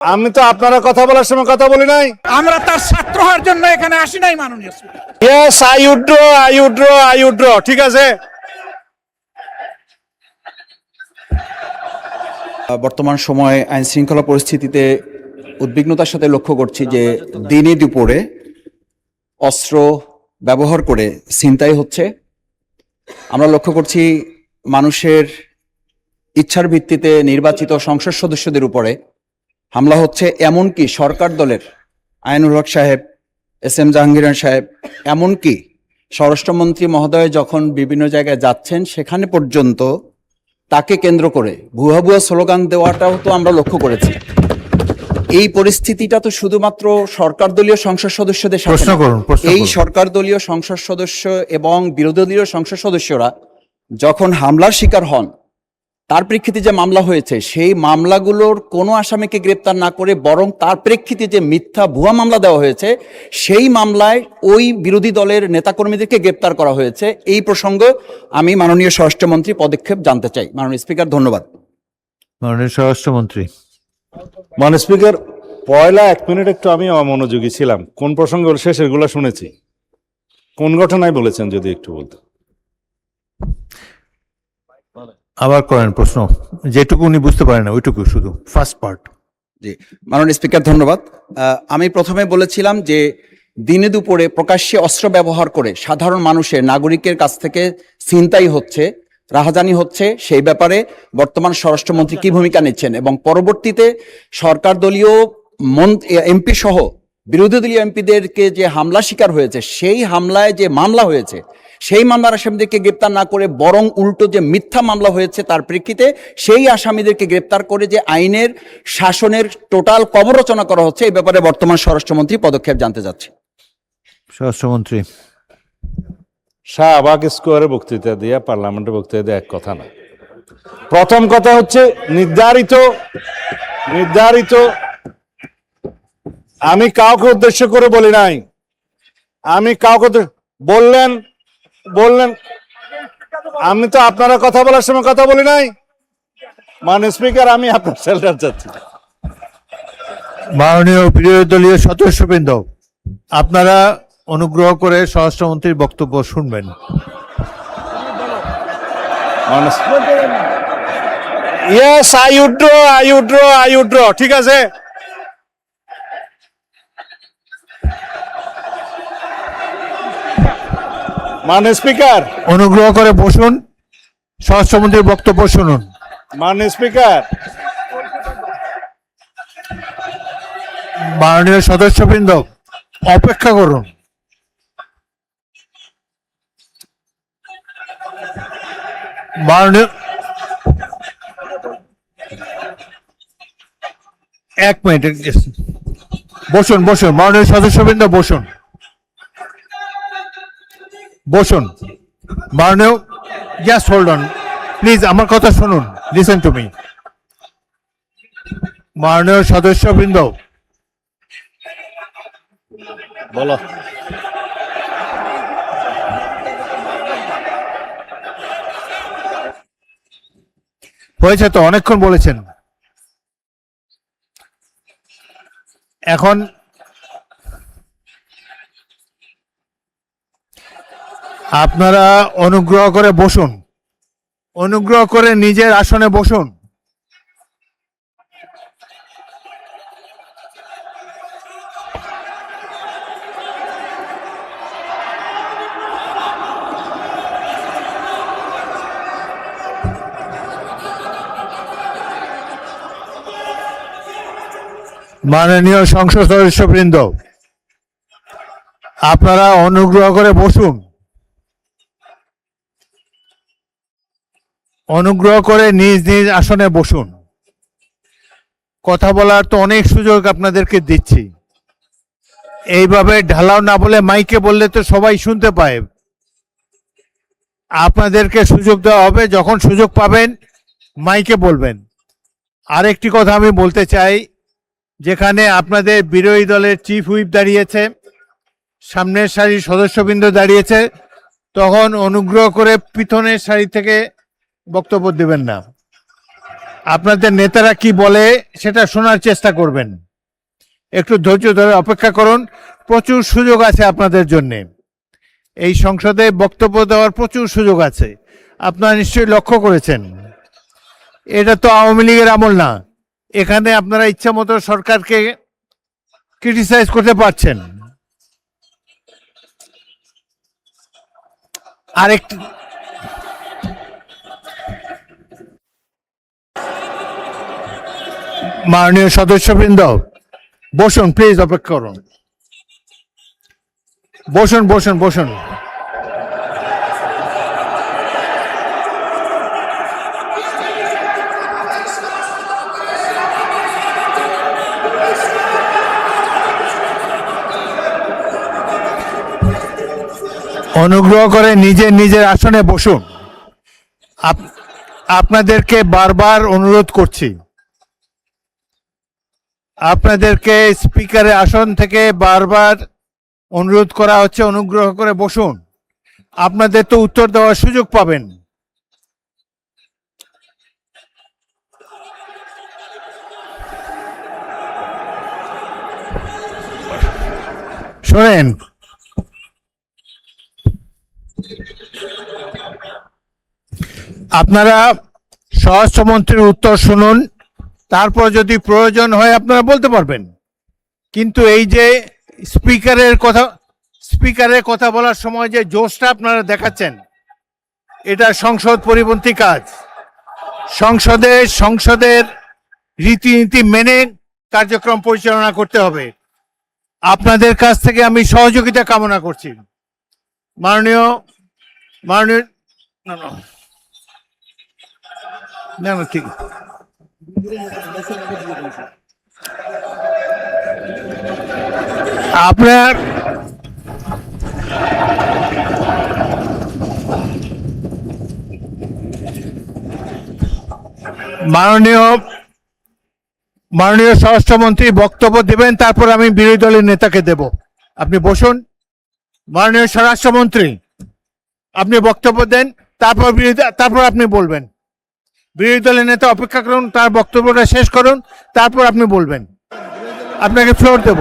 আমি তো আপনারা কথা বলার সময় কথা বলি নাই। আমরা তার ছাত্র হওয়ার জন্য এখানে আসি নাই মাননীয় স্পিকার। Yes, I Woodrow. ঠিক আছে। বর্তমান সময়ে আইন শৃঙ্খলা পরিস্থিতিতে উদ্বিগ্নতার সাথে লক্ষ্য করছি যে দিনে দুপুরে অস্ত্র ব্যবহার করে ছিনতাই হচ্ছে। আমরা লক্ষ্য করছি মানুষের ইচ্ছার ভিত্তিতে নির্বাচিত সংসদ সদস্যদের উপরে হামলা হচ্ছে, এমনকি সরকার দলের আইনুল হক সাহেব, এস এম জাহাঙ্গীর সাহেব, এমনকি স্বরাষ্ট্রমন্ত্রী মহোদয় যখন বিভিন্ন জায়গায় যাচ্ছেন সেখানে পর্যন্ত তাকে কেন্দ্র করে ভুয়া ভুয়া স্লোগান দেওয়াটাও তো আমরা লক্ষ্য করেছি। এই পরিস্থিতিটা তো শুধুমাত্র সরকার দলীয় সংসদ সদস্যদের সাথে না, এই সরকার দলীয় সংসদ সদস্য এবং বিরোধী দলীয় সংসদ সদস্যরা যখন হামলার শিকার হন, তার প্রেক্ষিতে যে মামলা হয়েছে সেই মামলাগুলোর কোনো আসামিকে গ্রেপ্তার না করে বরং তার প্রেক্ষিতে যে মিথ্যা ভুয়া মামলা দেওয়া হয়েছে সেই মামলায় ওই বিরোধী দলের নেতাকর্মীদেরকে গ্রেপ্তার করা হয়েছে। এই প্রসঙ্গে আমি মাননীয় স্বরাষ্ট্রমন্ত্রী পদক্ষেপ জানতে চাই। মাননীয় স্পিকার, ধন্যবাদ। মাননীয় স্বরাষ্ট্রমন্ত্রী। মাননীয় স্পিকার, পয়লা 1 মিনিট একটু আমি অমনোযোগী ছিলাম। কোন প্রসঙ্গে বলছে সেগুলো শুনেছি, কোন ঘটনায় বলেছেন যদি একটু বলতে। আবার করেন প্রশ্ন, যেটুকু উনি বুঝতে পারেন না ওইটুকু, শুধু ফার্স্ট পার্ট। জি মাননীয় স্পিকার, ধন্যবাদ। আমি প্রথমে বলেছিলাম যে দিনে দুপুরে প্রকাশ্যে অস্ত্র ব্যবহার করে সাধারণ মানুষের, নাগরিকের কাছ থেকে ছিনতাই হচ্ছে, রাহাজানি হচ্ছে, সেই ব্যাপারে বর্তমান স্বরাষ্ট্রমন্ত্রী কি ভূমিকা নিচ্ছেন এবং পরবর্তীতে সরকার দলীয় এমপি সহ বিরোধী দলীয় এমপিদেরকে যে হামলা শিকার হয়েছে, সেই হামলায় যে মামলা হয়েছে সেই মামলার আসামিদেরকে গ্রেপ্তার না করে বরং উল্টো যে মিথ্যা মামলা হয়েছে তার প্রেক্ষিতে সেই আসামিদেরকে গ্রেপ্তার করে যে আইনের শাসনের টোটাল কবর রচনা করা হচ্ছে, এই ব্যাপারে বর্তমান স্বরাষ্ট্রমন্ত্রী পদক্ষেপ জানতে যাচ্ছে। স্বরাষ্ট্রমন্ত্রী। শাহবাগ স্কোয়ারে বক্তৃতা দিয়ে, পার্লামেন্টে বক্তৃতা দিয়ে এক কথা না। প্রথম কথা হচ্ছে নির্ধারিত আমি কাউকে উদ্দেশ্য করে বলি নাই। আমি কাউকে বললেন আমি তো আপনারা কথা বলার সময় কথা বলি নাই। মাননীয় স্পিকার, আমি আপনার শেল্টার চাচ্ছি। মাননীয় বিরোধী দলীয় সদস্যবৃন্দ, আপনারা অনুগ্রহ করে স্বরাষ্ট্রমন্ত্রীর বক্তব্য শুনবেন। Yes, I Woodrow. ঠিক আছে। মাননীয় স্পিকার, অনুগ্রহ করে বসুন, স্বরাষ্ট্রমন্ত্রীর বক্তব্য শুনুন। মাননীয় স্পিকার, মাননীয় সদস্যবৃন্দ অপেক্ষা করুন। মাননীয়, 1 মিনিট বসুন। মাননীয় সদস্যবৃন্দ বসুন। মাননীয়, জাস্ট হোল্ড অন প্লিজ, আমার কথা শুনুন, লিসেন টু মি। মাননীয় সদস্যবৃন্দ, বলো। হয়েছে তো, অনেকক্ষণ বলেছেন। এখন আপনারা অনুগ্রহ করে বসুন, অনুগ্রহ করে নিজের আসনে বসুন। মাননীয় সংসদ সদস্যবৃন্দ, আপনারা অনুগ্রহ করে বসুন। অনুগ্রহ করে নিজ নিজ আসনে বসুন। কথা বলার তো অনেক সুযোগ আপনাদেরকে দিচ্ছি, এইভাবে ঢালাও না বলে মাইকে বললে তো সবাই শুনতে পায়। আপনাদেরকে সুযোগ দেওয়া হবে, যখন সুযোগ পাবেন মাইকে বলবেন। আরেকটি কথা আমি বলতে চাই, যেখানে আপনাদের বিরোধী দলের চিফ হুইপ দাঁড়িয়েছে, সামনের সারির সদস্যবৃন্দ দাঁড়িয়েছে, তখন অনুগ্রহ করে পিছনের সারি থেকে বক্তব্য দেবেন না। আপনাদের নেতারা কি বলে সেটা শোনার চেষ্টা করবেন। একটু ধৈর্য ধরে অপেক্ষা করুন, প্রচুর সুযোগ আছে আপনাদের জন্য। এই সংসদে বক্তব্য দেওয়ার প্রচুর সুযোগ আছে, আপনারা নিশ্চয়ই লক্ষ্য করেছেন। এটা তো আওয়ামী লীগের আমল না, এখানে আপনারা ইচ্ছা মতো সরকারকে ক্রিটিসাইজ করতে পারছেন। আরেকটি মাননীয় সদস্যবৃন্দ, বসুন প্লিজ, অপেক্ষা করুন, বসুন বসুন বসুন। অনুগ্রহ করে নিজের নিজের আসনে বসুন। আপনাদেরকে বারবার অনুরোধ করছি, আপনাদেরকে স্পিকারের আসন থেকে বারবার অনুরোধ করা হচ্ছে, অনুগ্রহ করে বসুন। আপনাদের তো উত্তর দেওয়ার সুযোগ পাবেন। শোনেন, আপনারা স্বরাষ্ট্রমন্ত্রীর উত্তর শুনুন, তারপর যদি প্রয়োজন হয় আপনারা বলতে পারবেন। কিন্তু এই যে স্পিকারের কথা বলার সময় যে জোশটা আপনারা দেখাচ্ছেন, এটা সংসদ পরিপন্থী কাজ। সংসদের রীতিনীতি মেনে কার্যক্রম পরিচালনা করতে হবে। আপনাদের কাছ থেকে আমি সহযোগিতা কামনা করছি। মাননীয় মাননীয় না না না না ঠিক আপনার মাননীয় স্বরাষ্ট্রমন্ত্রী বক্তব্য দেবেন, তারপর আমি বিরোধী দলের নেতাকে দেব। আপনি বসুন। মাননীয় স্বরাষ্ট্রমন্ত্রী, আপনি বক্তব্য দেন, তারপর আপনি বলবেন। বিরোধী দলের নেতা অপেক্ষা করুন, তার বক্তব্যটা শেষ করুন, তারপর আপনি বলবেন। আপনাকে ফ্লোর দেব।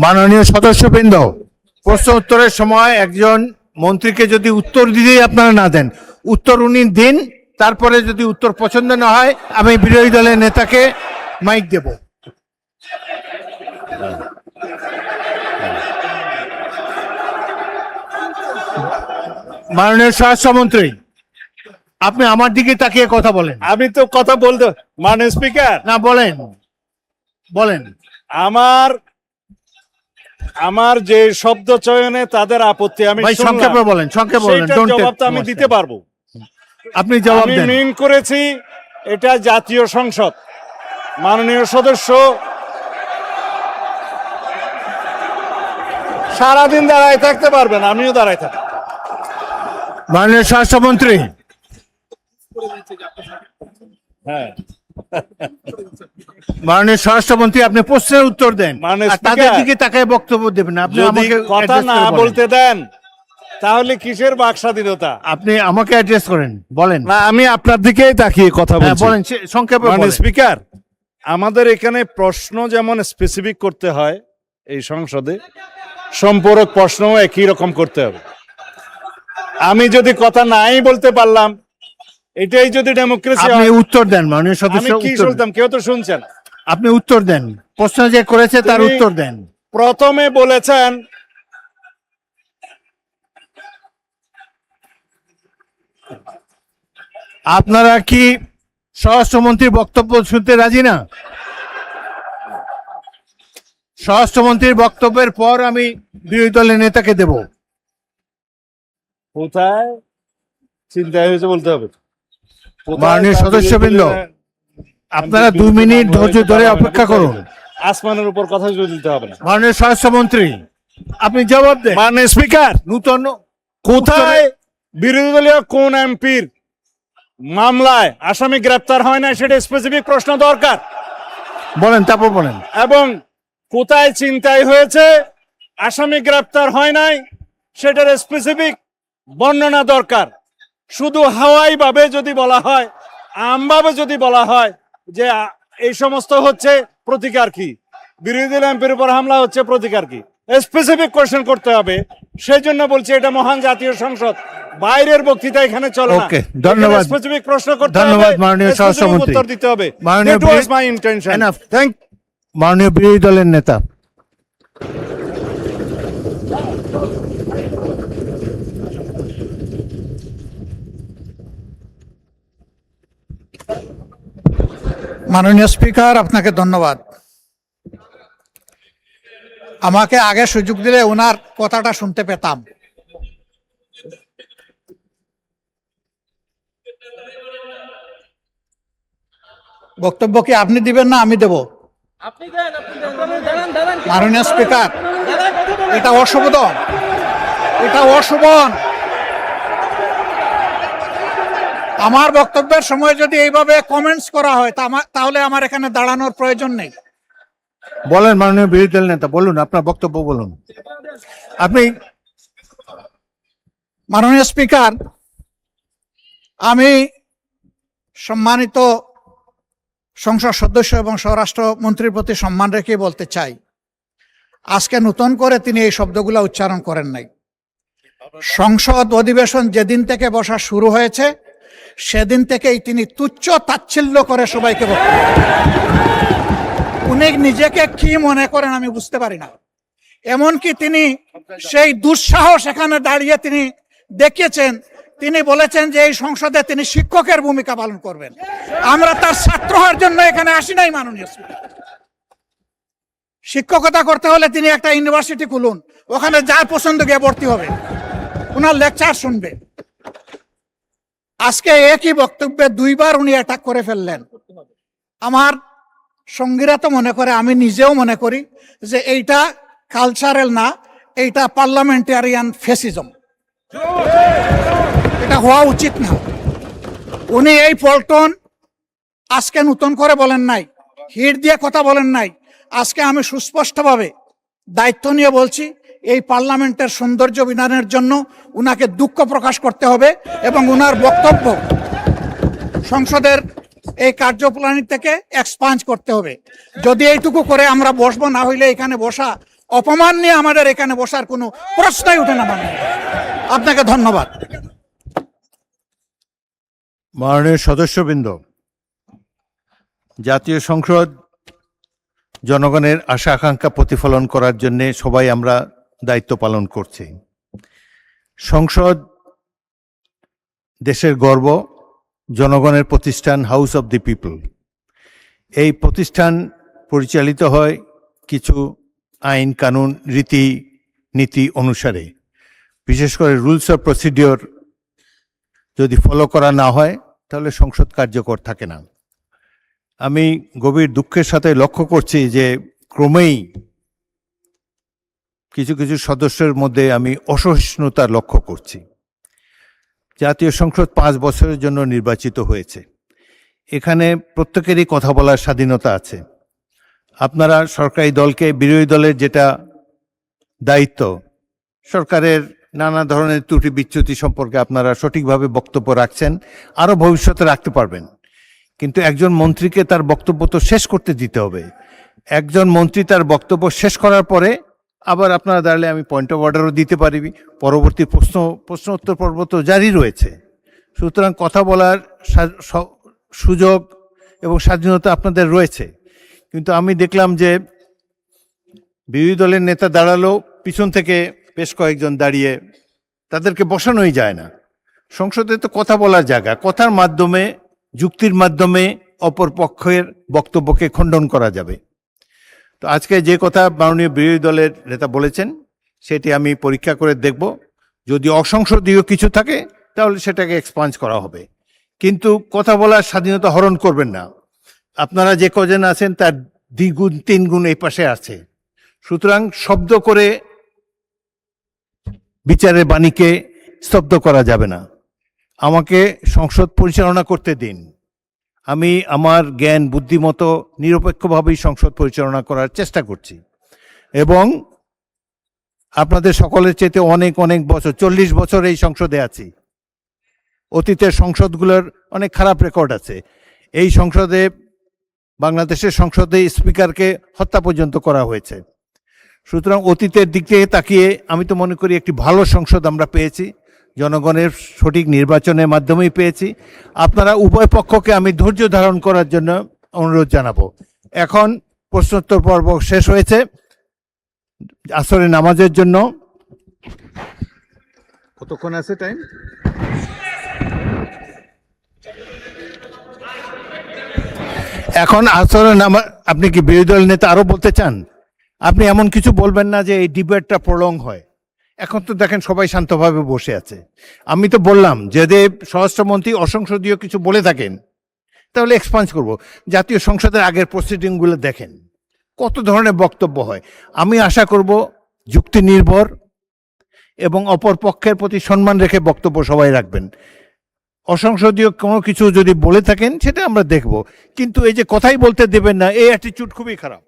মাননীয় সদস্যবৃন্দ, প্রশ্ন উত্তরের সময় একজন মন্ত্রীকে যদি উত্তর দিতেই আপনারা না দেন, উত্তর উনি দিন, তারপরে যদি উত্তর পছন্দ না হয় আমি বিরোধী দলের নেতাকে মাইক দেব। মাননীয় স্বরাষ্ট্রমন্ত্রী, আপনি আমার দিকে তাকিয়ে কথা বলেন। আমি তো কথা বলতে, মাননীয় স্পিকার, না, বলেন বলেন। আমার যে শব্দ চয়নে তাদের আপত্তি, আমি ভাই সংক্ষেপে বলেন, সংক্ষেপে বলেন। সেইটার জবাব তো আমি দিতে পারবো। আপনি জবাব আমি দেন। মিন করেছি এটা জাতীয় সংসদ। মাননীয় সদস্য সারাদিন দাঁড়ায় থাকতে পারবেন, আমিও দাঁড়ায় থাকি। মাননীয় স্বরাষ্ট্রমন্ত্রী, হ্যাঁ, মাননীয় স্বরাষ্ট্রমন্ত্রী, আপনি প্রশ্নের উত্তর দেন, মাননীয় আর তাদের স্পিকার, দিকে তাকায় বক্তব্য দেবেন। আপনি যদি আমাকে কথা address না করে বলেন। বলতে দেন তাহলে কিসের বাক স্বাধীনতা? আপনি আমাকে অ্যাড্রেস করেন, বলেন। না, আমি আপনার দিকেই তাকিয়ে কথা হ্যাঁ, বলছি। বলেন, সংক্ষেপে মানে বলেন। স্পিকার, আমাদের এখানে প্রশ্ন যেমন স্পেসিফিক করতে হয়, এই সংসদে সম্পূরক প্রশ্নও একই রকম করতে হবে। আমি যদি কথা নাই বলতে পারলাম, এটাই যদি ডেমোক্রেসি আপনি হয়, উত্তর দেন মাননীয় আমি সদস্য, কি উত্তর শুনতাম? কেউ তো শুনছেন। আপনি উত্তর দেন, প্রশ্ন যে করেছে তার তুমি উত্তর দেন। প্রথমে বলেছেন আপনারা কি স্বরাষ্ট্রমন্ত্রীর বক্তব্য শুনতে রাজি না? স্বরাষ্ট্রমন্ত্রীর বক্তব্যের পর আমি বিরোধী দলের নেতাকে দেব। কোথায় চিন্তা হয়েছে বলতে হবে। মাননীয় সদস্যবৃন্দ, আপনারা 2 মিনিট ধৈর্য ধরে অপেক্ষা করুন। আসমানের উপর কথা দিতে হবে না। মাননীয় স্বরাষ্ট্রমন্ত্রী, আপনি জবাব দেন। মাননীয় স্পিকার, নূতন কোথায় বিরোধী দলীয় কোন এমপির মামলায় আসামি গ্রেপ্তার হয় না সেটা স্পেসিফিক প্রশ্ন দরকার। বলেন, তারপর বলেন। এবং কোথায় ছিনতাই হয়েছে আসামি গ্রেপ্তার হয় নাই সেটার স্পেসিফিক বর্ণনা দরকার। শুধু হাওয়াই ভাবে যদি বলা হয়, আমভাবে যদি বলা হয় যে এই সমস্ত হচ্ছে প্রতিকার কি, বিরোধী দল এমপির উপর হামলা হচ্ছে প্রতিকার কি, স্পেসিফিক কোশ্চেন করতে হবে। সেই জন্য বলছি এটা মহান জাতীয় সংসদ, বাইরের বক্তৃতা এখানে চলে না। ওকে, ধন্যবাদ। স্পেসিফিক প্রশ্ন করতে হবে, ধন্যবাদ মাননীয় specific স্বরাষ্ট্রমন্ত্রী। উত্তর দিতে হবে। মাননীয় That was my intention. Enough. মাননীয় বিরোধী দলের নেতা। মাননীয় স্পিকার, আপনাকে ধন্যবাদ। আমাকে আগে সুযোগ দিলে ওনার কথাটা শুনতে পেতাম। বক্তব্য কি আপনি দিবেন না আমি দেব? মাননীয় স্পিকার, এটা অশোভন, এটা অশোভন। আমার বক্তব্যের সময় যদি এইভাবে কমেন্টস করা হয় তাহলে আমার এখানে দাঁড়ানোর প্রয়োজন নেই। বলেন মাননীয় বিরোধী দল নেতা, বলুন আপনার বক্তব্য বলুন। আপনি মাননীয় স্পিকার, আমি সম্মানিত সংসদ সদস্য এবং স্বরাষ্ট্র মন্ত্রীর প্রতি সম্মান রেখে বলতে চাই, আজকে নতুন করে তিনি এই শব্দগুলো উচ্চারণ করেন নাই। সংসদ অধিবেশন যেদিন থেকে বসা শুরু হয়েছে সেদিন থেকেই তিনি তুচ্ছ তাচ্ছিল্য করে সবাইকে বক্তব্য। উনি নিজেকে কি মনে করেন আমি বুঝতে পারি না। এমনকি তিনি সেই দুঃসাহস এখানে দাঁড়িয়ে তিনি দেখিয়েছেন, তিনি বলেছেন যে এই সংসদে তিনি শিক্ষকের ভূমিকা পালন করবেন। আমরা তার ছাত্র হওয়ার জন্য এখানে আসি নাই। মাননীয় স্পিকার, শিক্ষকতা করতে হলে তিনি একটা ইউনিভার্সিটি খুলুন, ওখানে যার পছন্দ গিয়ে ভর্তি হবে, ওনার লেকচার শুনবে। আজকে একই বক্তব্যে দুইবার উনি অ্যাটাক করে ফেললেন। আমার সঙ্গীরা তো মনে করে, আমি নিজেও মনে করি যে এইটা কালচারাল না, এইটা পার্লামেন্টারিয়ান ফেসিজম। এটা হওয়া উচিত না। উনি এই পল্টন আজকে নতুন করে বলেন নাই, হিট দিয়ে কথা বলেন নাই। আজকে আমি সুস্পষ্টভাবে দায়িত্ব নিয়ে বলছি, এই পার্লামেন্টের সৌন্দর্য বিধানের জন্য উনাকে দুঃখ প্রকাশ করতে হবে এবং উনার বক্তব্য সংসদের এই কার্যপ্রণালী থেকে এক্সপাঞ্জ করতে হবে। যদি এইটুকু করে আমরা বসবো, না হইলে এখানে বসা অপমান নিয়ে আমাদের এখানে বসার কোনো প্রশ্নই উঠে না। মানে আপনাকে ধন্যবাদ। মাননীয় সদস্যবৃন্দ, জাতীয় সংসদ জনগণের আশা আকাঙ্ক্ষা প্রতিফলন করার জন্য সবাই আমরা দায়িত্ব পালন করছি। সংসদ দেশের গর্ব, জনগণের প্রতিষ্ঠান, হাউস অব দি পিপল। এই প্রতিষ্ঠান পরিচালিত হয় কিছু আইন কানুন রীতি নীতি অনুসারে। বিশেষ করে রুলস অফ প্রসিডিওর যদি ফলো করা না হয় তাহলে সংসদ কার্যকর থাকে না। আমি গভীর দুঃখের সাথে লক্ষ্য করছি যে ক্রমেই কিছু কিছু সদস্যের মধ্যে আমি অসহিষ্ণুতা লক্ষ্য করছি। জাতীয় সংসদ 5 বছরের জন্য নির্বাচিত হয়েছে। এখানে প্রত্যেকেরই কথা বলার স্বাধীনতা আছে। আপনারা সরকারি দলকে, বিরোধী দলের যেটা দায়িত্ব, সরকারের নানা ধরনের ত্রুটি বিচ্যুতি সম্পর্কে আপনারা সঠিকভাবে বক্তব্য রাখছেন, আরও ভবিষ্যতে রাখতে পারবেন। কিন্তু একজন মন্ত্রীকে তার বক্তব্য তো শেষ করতে দিতে হবে। একজন মন্ত্রী তার বক্তব্য শেষ করার পরে আবার আপনারা দাঁড়ালে আমি পয়েন্ট অফ অর্ডারও দিতে পারি, পরবর্তী প্রশ্ন উত্তর পর্ব তো জারি রয়েছে। সুতরাং কথা বলার সুযোগ এবং স্বাধীনতা আপনাদের রয়েছে। কিন্তু আমি দেখলাম যে বিরোধী দলের নেতা দাঁড়ালো, পিছন থেকে বেশ কয়েকজন দাঁড়িয়ে, তাদেরকে বসানোই যায় না। সংসদে তো কথা বলার জায়গা, কথার মাধ্যমে, যুক্তির মাধ্যমে অপর পক্ষের বক্তব্যকে খণ্ডন করা যাবে। তো আজকে যে কথা মাননীয় বিরোধী দলের নেতা বলেছেন সেটি আমি পরীক্ষা করে দেখব। যদি অসংসদীয় কিছু থাকে তাহলে সেটাকে এক্সপাঞ্জ করা হবে, কিন্তু কথা বলার স্বাধীনতা হরণ করবেন না। আপনারা যে কজন আছেন তার 2 গুণ 3 গুণ এই পাশে আছে। সুতরাং শব্দ করে বিচারের বাণীকে স্তব্ধ করা যাবে না। আমাকে সংসদ পরিচালনা করতে দিন। আমি আমার জ্ঞান বুদ্ধিমতো নিরপেক্ষভাবেই সংসদ পরিচালনা করার চেষ্টা করছি এবং আপনাদের সকলের চেয়ে অনেক অনেক বছর, 40 বছর এই সংসদে আছি। অতীতের সংসদগুলোর অনেক খারাপ রেকর্ড আছে। এই সংসদে, বাংলাদেশের সংসদে স্পিকারকে হত্যা পর্যন্ত করা হয়েছে। সুতরাং অতীতের দিক থেকে তাকিয়ে আমি তো মনে করি একটি ভালো সংসদ আমরা পেয়েছি, জনগণের সঠিক নির্বাচনের মাধ্যমেই পেয়েছি। আপনারা উভয় পক্ষকে আমি ধৈর্য ধারণ করার জন্য অনুরোধ জানাবো। এখন প্রশ্নোত্তর পর্ব শেষ হয়েছে। আসরে নামাজের জন্য কতক্ষণ আছে টাইম? এখন আসরে নামাজ। আপনি কি বিরোধী দল নেতা আরো বলতে চান? আপনি এমন কিছু বলবেন না যে এই ডিবেটটা প্রলং হয়। এখন তো দেখেন সবাই শান্তভাবে বসে আছে। আমি তো বললাম যদি স্বরাষ্ট্রমন্ত্রী অসংসদীয় কিছু বলে থাকেন তাহলে এক্সপান্স করব। জাতীয় সংসদের আগের প্রসিডিংগুলো দেখেন কত ধরনের বক্তব্য হয়। আমি আশা করব যুক্তি নির্ভর এবং অপর পক্ষের প্রতি সম্মান রেখে বক্তব্য সবাই রাখবেন। অসংসদীয় কোনো কিছু যদি বলে থাকেন সেটা আমরা দেখব, কিন্তু এই যে কথাই বলতে দেবেন না, এই অ্যাটিটিউড খুবই খারাপ।